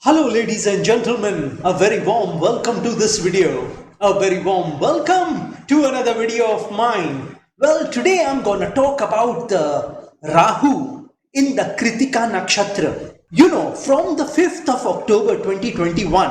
Hello ladies and gentlemen, a very warm welcome to this video. A very warm welcome to another video of mine. Well, today I'm gonna talk about the Rahu in the Krittika Nakshatra. From the 5th of October 2021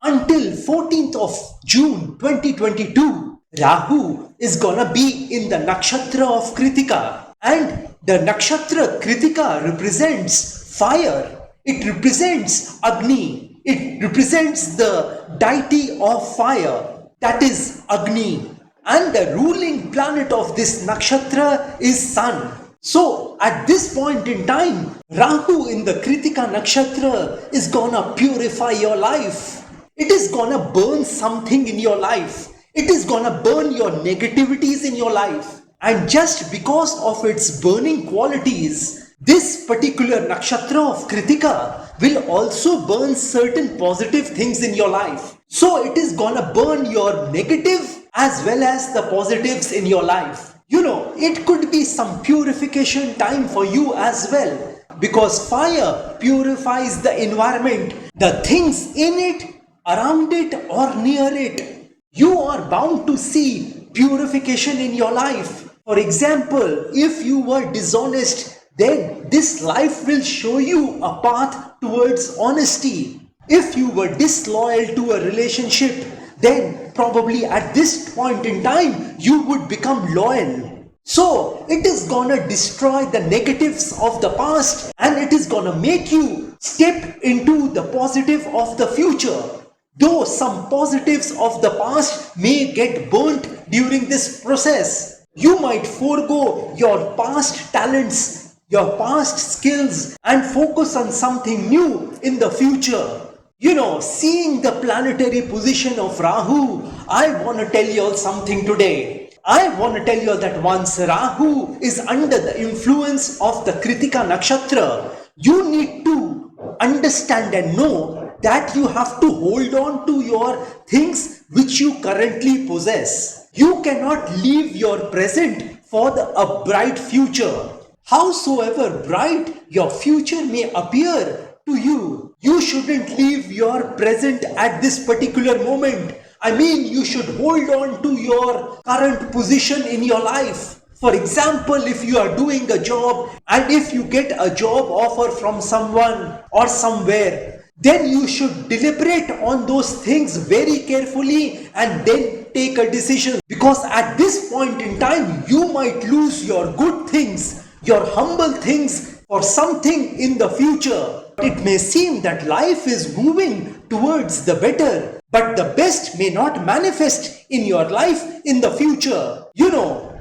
until 14th of June 2022, Rahu is gonna be in the Nakshatra of Krittika. And the Nakshatra Krittika represents fire. It represents Agni. It represents the deity of fire, that is Agni. And the ruling planet of this nakshatra is Sun. So at this point in time, Rahu in the Krittika Nakshatra is gonna purify your life. It is gonna burn something in your life. It is gonna burn your negativities in your life. And just because of its burning qualities, this particular nakshatra of Krittika will also burn certain positive things in your life. So it is gonna burn your negative as well as the positives in your life. It could be some purification time for you as well, because fire purifies the environment, the things in it, around it or near it. You are bound to see purification in your life. For example, if you were dishonest, then this life will show you a path towards honesty. If you were disloyal to a relationship, then probably at this point in time you would become loyal. So it is gonna destroy the negatives of the past and it is gonna make you step into the positive of the future. Though some positives of the past may get burnt during this process, you might forego your past talents, your past skills, and focus on something new in the future. Seeing the planetary position of Rahu, I want to tell you all something today. I want to tell you all that once Rahu is under the influence of the Krittika Nakshatra, you need to understand and know that you have to hold on to your things which you currently possess. You cannot leave your present for a bright future. Howsoever bright your future may appear to you, you shouldn't leave your present at this particular moment. You should hold on to your current position in your life. For example, if you are doing a job and if you get a job offer from someone or somewhere, then you should deliberate on those things very carefully and then take a decision. Because at this point in time, you might lose your good things, your humble things for something in the future. It may seem that life is moving towards the better, but the best may not manifest in your life in the future.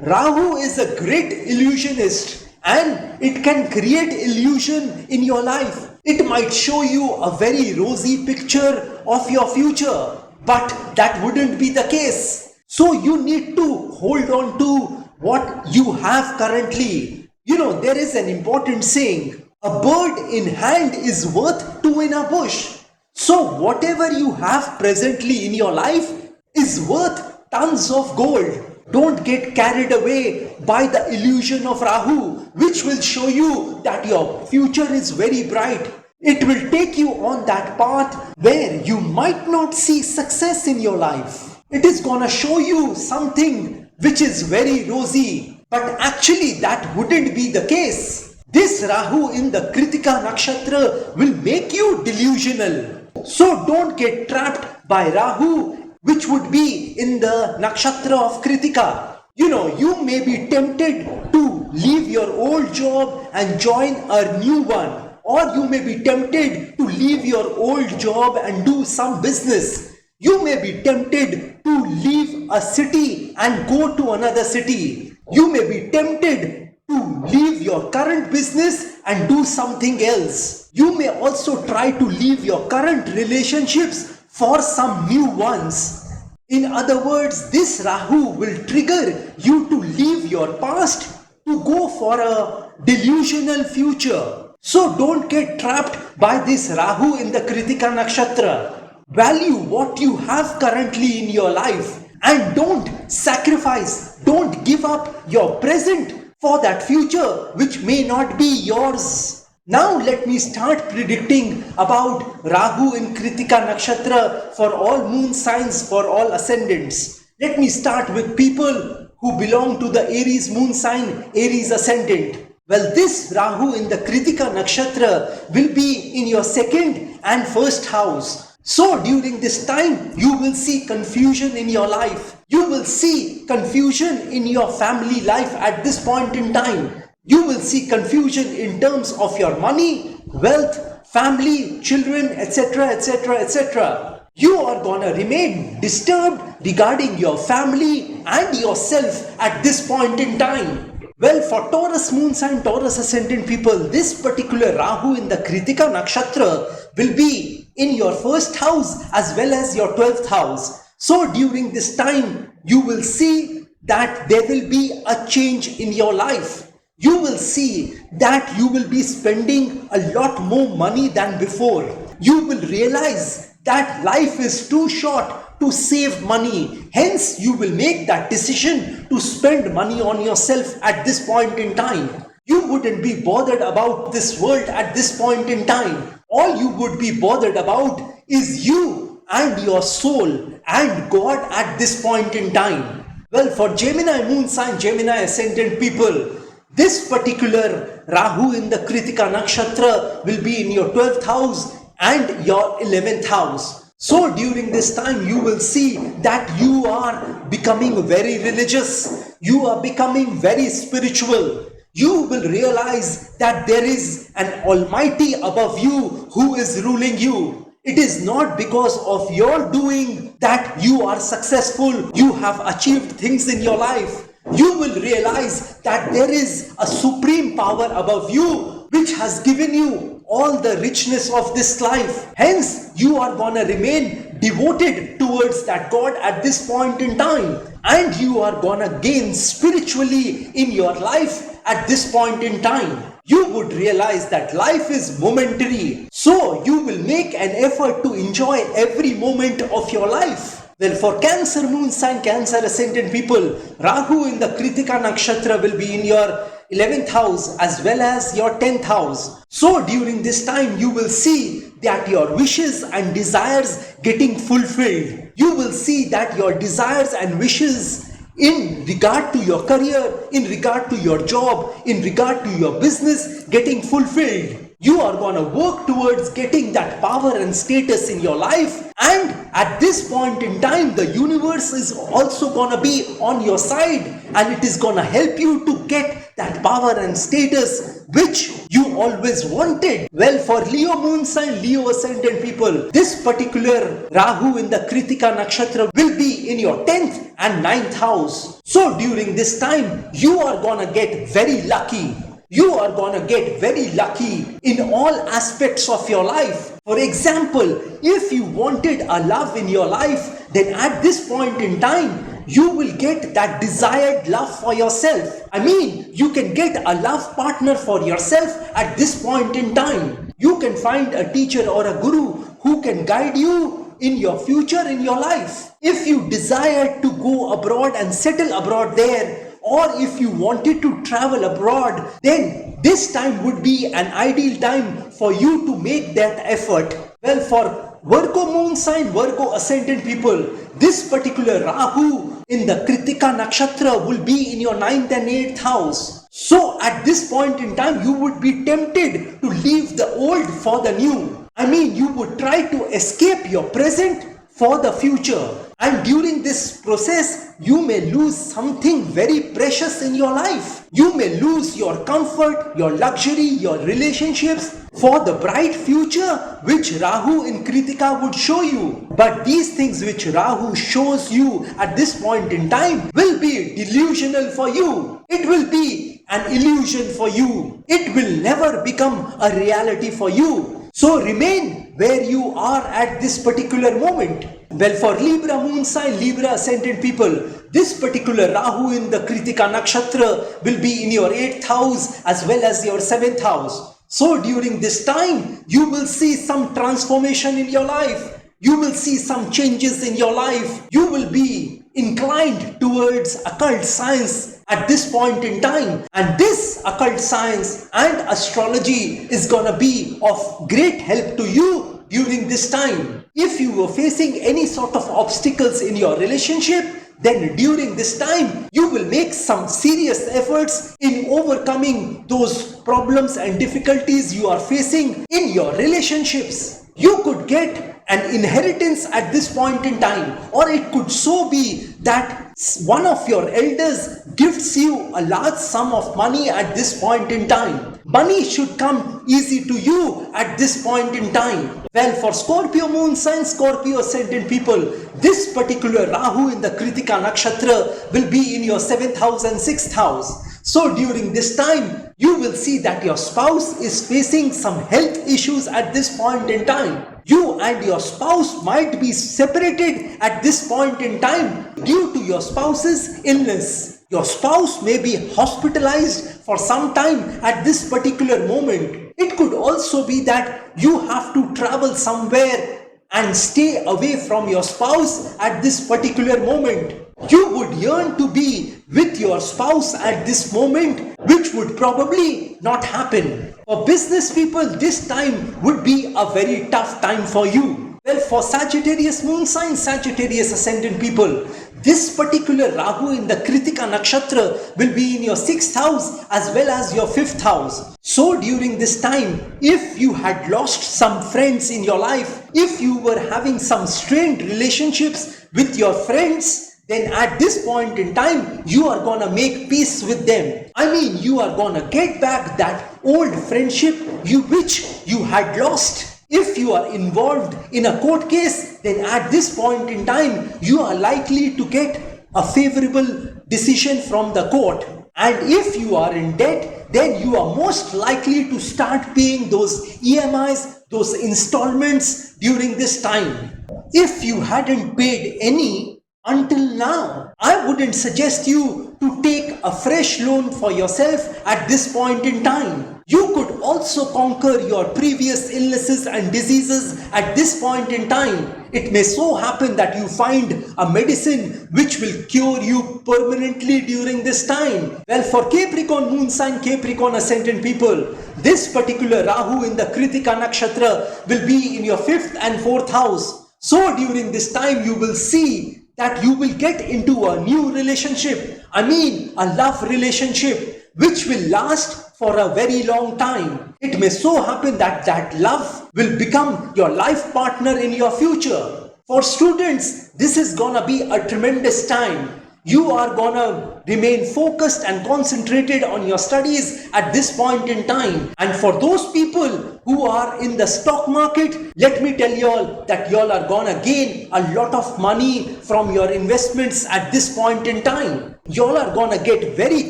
Rahu is a great illusionist and it can create illusion in your life. It might show you a very rosy picture of your future, but that wouldn't be the case. So you need to hold on to what you have currently. There is an important saying, a bird in hand is worth two in a bush. So whatever you have presently in your life is worth tons of gold. Don't get carried away by the illusion of Rahu, which will show you that your future is very bright. It will take you on that path where you might not see success in your life. It is gonna show you something which is very rosy. But actually that wouldn't be the case. This Rahu in the Krittika Nakshatra will make you delusional. So don't get trapped by Rahu, which would be in the Nakshatra of Krittika. You may be tempted to leave your old job and join a new one. Or you may be tempted to leave your old job and do some business. You may be tempted to leave a city and go to another city. You may be tempted to leave your current business and do something else. You may also try to leave your current relationships for some new ones. In other words, this Rahu will trigger you to leave your past to go for a delusional future. So don't get trapped by this Rahu in the Krittika Nakshatra. Value what you have currently in your life and don't sacrifice, don't give up your present for that future which may not be yours. Now let me start predicting about Rahu in Krittika Nakshatra for all moon signs, for all ascendants. Let me start with people who belong to the Aries moon sign, Aries ascendant. Well, this Rahu in the Krittika Nakshatra will be in your second and first house. So during this time, you will see confusion in your life. You will see confusion in your family life at this point in time. You will see confusion in terms of your money, wealth, family, children, etc., etc., etc. You are gonna remain disturbed regarding your family and yourself at this point in time. Well, for Taurus moon sign, Taurus ascendant people, this particular Rahu in the Krittika Nakshatra will be in your first house as well as your 12th house. So during this time, you will see that there will be a change in your life. You will see that you will be spending a lot more money than before. You will realize that life is too short to save money. Hence, you will make that decision to spend money on yourself at this point in time. You wouldn't be bothered about this world at this point in time. All you would be bothered about is you and your soul and God at this point in time. Well, for Gemini moon sign, Gemini ascendant people, this particular Rahu in the Krittika Nakshatra will be in your 12th house and your 11th house. So during this time, you will see that you are becoming very religious. You are becoming very spiritual. You will realize that there is an Almighty above you who is ruling you. It is not because of your doing that you are successful, you have achieved things in your life. You will realize that there is a supreme power above you which has given you all the richness of this life. Hence, you are gonna remain devoted towards that God at this point in time. And you are gonna gain spiritually in your life at this point in time. You would realize that life is momentary. So you will make an effort to enjoy every moment of your life. Well, for Cancer moon sign, Cancer ascendant people, Rahu in the Krittika Nakshatra will be in your 11th house as well as your 10th house. So during this time, you will see that your wishes and desires getting fulfilled. You will see that your desires and wishes in regard to your career, in regard to your job, in regard to your business getting fulfilled. You are going to work towards getting that power and status in your life, and at this point in time the universe is also going to be on your side and it is going to help you to get that power and status which you always wanted. Well, for Leo moon sign, Leo ascendant people, this particular Rahu in the Krittika Nakshatra will be in your 10th and 9th house. So during this time you are going to get very lucky. You are gonna get very lucky in all aspects of your life. For example, if you wanted a love in your life, then at this point in time, you will get that desired love for yourself. I mean, you can get a love partner for yourself at this point in time. You can find a teacher or a guru who can guide you in your future, in your life. If you desire to go abroad and settle abroad there, or if you wanted to travel abroad, then this time would be an ideal time for you to make that effort. Well, for Virgo moon sign, Virgo ascendant people, this particular Rahu in the Krittika Nakshatra will be in your 9th and 8th house. So at this point in time, you would be tempted to leave the old for the new. I mean, you would try to escape your present for the future. And during this process, you may lose something very precious in your life. You may lose your comfort, your luxury, your relationships for the bright future which Rahu in Krittika would show you. But these things which Rahu shows you at this point in time will be delusional for you. It will be an illusion for you. It will never become a reality for you. So remain where you are at this particular moment. Well, for Libra moon sign, Libra ascendant people, this particular Rahu in the Krittika Nakshatra will be in your 8th house as well as your 7th house. So during this time, you will see some transformation in your life. You will see some changes in your life. You will be inclined towards occult science at this point in time. And this occult science and astrology is gonna be of great help to you during this time. If you were facing any sort of obstacles in your relationship, then during this time you will make some serious efforts in overcoming those problems and difficulties you are facing in your relationships. You could get an inheritance at this point in time, or it could so be that one of your elders gifts you a large sum of money at this point in time. Money should come easy to you at this point in time. Well, for Scorpio moon sign, Scorpio ascendant people, this particular Rahu in the Krittika Nakshatra will be in your 7th house and 6th house. So during this time, you will see that your spouse is facing some health issues at this point in time. You and your spouse might be separated at this point in time due to your spouse's illness. Your spouse may be hospitalized for some time at this particular moment. It could also be that you have to travel somewhere and stay away from your spouse at this particular moment. You would yearn to be with your spouse at this moment, which would probably not happen. For business people, this time would be a very tough time for you. Well, for Sagittarius moon sign, Sagittarius ascendant people, this particular Rahu in the Krittika Nakshatra will be in your 6th house as well as your 5th house. So during this time, if you had lost some friends in your life, if you were having some strained relationships with your friends, then at this point in time, you are gonna make peace with them. I mean, you are gonna get back that old friendship which you had lost. If you are involved in a court case, then at this point in time, you are likely to get a favorable decision from the court. And if you are in debt, then you are most likely to start paying those EMIs, those installments during this time. If you hadn't paid any until now, I wouldn't suggest you to take a fresh loan for yourself at this point in time. You could also conquer your previous illnesses and diseases at this point in time. It may so happen that you find a medicine which will cure you permanently during this time. Well, for Capricorn moon sign, Capricorn ascendant people, this particular Rahu in the Krittika Nakshatra will be in your 5th and 4th house. So during this time, you will see that you will get into a new relationship. I mean, a love relationship which will last for a very long time. It may so happen that that love will become your life partner in your future. For students, this is gonna be a tremendous time. You are gonna remain focused and concentrated on your studies at this point in time. And for those people who are in the stock market, let me tell y'all that y'all are gonna gain a lot of money from your investments at this point in time. Y'all are gonna get very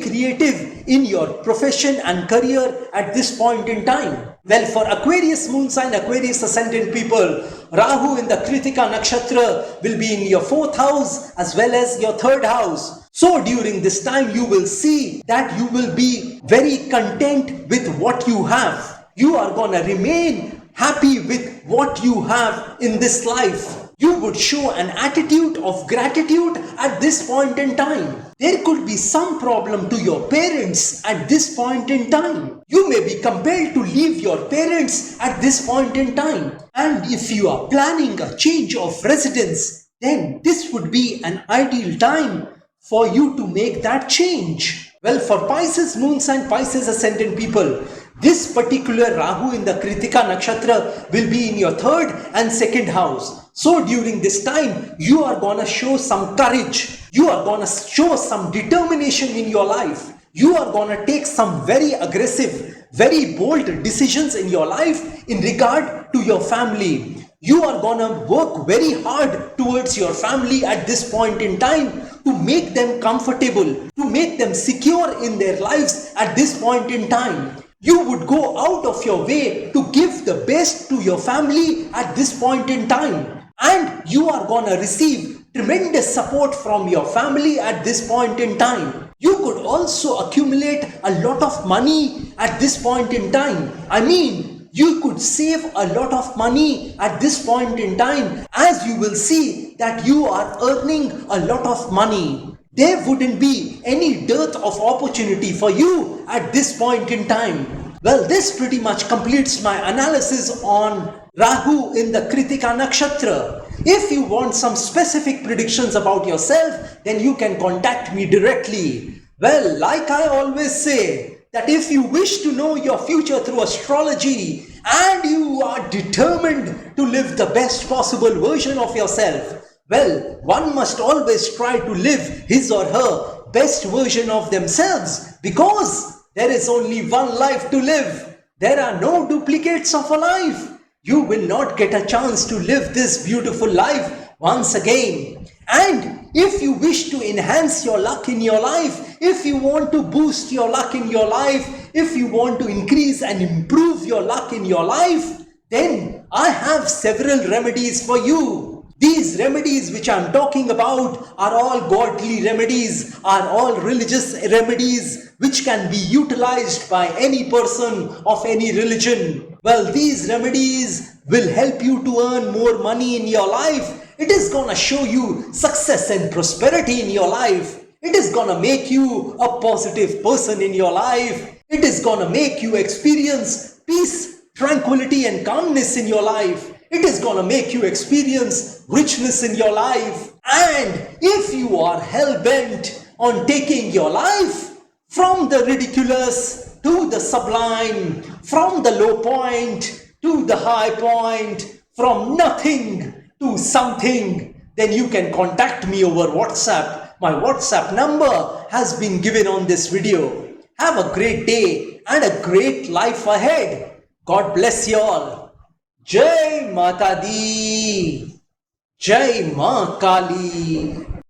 creative in your profession and career at this point in time. Well, for Aquarius moon sign, Aquarius ascendant people, Rahu in the Krittika Nakshatra will be in your 4th house as well as your 3rd house. So during this time, you will see that you will be very content with what you have. You are gonna remain happy with what you have in this life. You would show an attitude of gratitude at this point in time. There could be some problem to your parents at this point in time. You may be compelled to leave your parents at this point in time. And if you are planning a change of residence, then this would be an ideal time for you to make that change. Well, for Pisces moon sign, Pisces ascendant people, this particular Rahu in the Krittika Nakshatra will be in your 3rd and 2nd house. So during this time, you are gonna show some courage. You are gonna show some determination in your life. You are gonna take some very aggressive, very bold decisions in your life in regard to your family. You are gonna work very hard towards your family at this point in time to make them comfortable, to make them secure in their lives at this point in time. You would go out of your way to give the best to your family at this point in time. And you are gonna receive tremendous support from your family at this point in time. You could also accumulate a lot of money at this point in time. I mean, you could save a lot of money at this point in time, as you will see that you are earning a lot of money. there wouldn't be any dearth of opportunity for you at this point in time. Well, this pretty much completes my analysis on Rahu in the Krittika Nakshatra. If you want some specific predictions about yourself, then you can contact me directly. Well, like I always say, that if you wish to know your future through astrology and you are determined to live the best possible version of yourself, well, one must always try to live his or her best version of themselves, because there is only one life to live. There are no duplicates of a life. You will not get a chance to live this beautiful life once again. And if you wish to enhance your luck in your life, if you want to boost your luck in your life, if you want to increase and improve your luck in your life, then I have several remedies for you. These remedies which I am talking about are all godly remedies, are all religious remedies which can be utilized by any person of any religion. Well, these remedies will help you to earn more money in your life. It is gonna show you success and prosperity in your life. It is gonna make you a positive person in your life. It is gonna make you experience peace, tranquility and calmness in your life. It is gonna make you experience richness in your life. And if you are hell-bent on taking your life from the ridiculous to the sublime, from the low point to the high point, from nothing to something, then you can contact me over WhatsApp. My WhatsApp number has been given on this video. Have a great day and a great life ahead. God bless you all. जय माता दी, जय मां काली।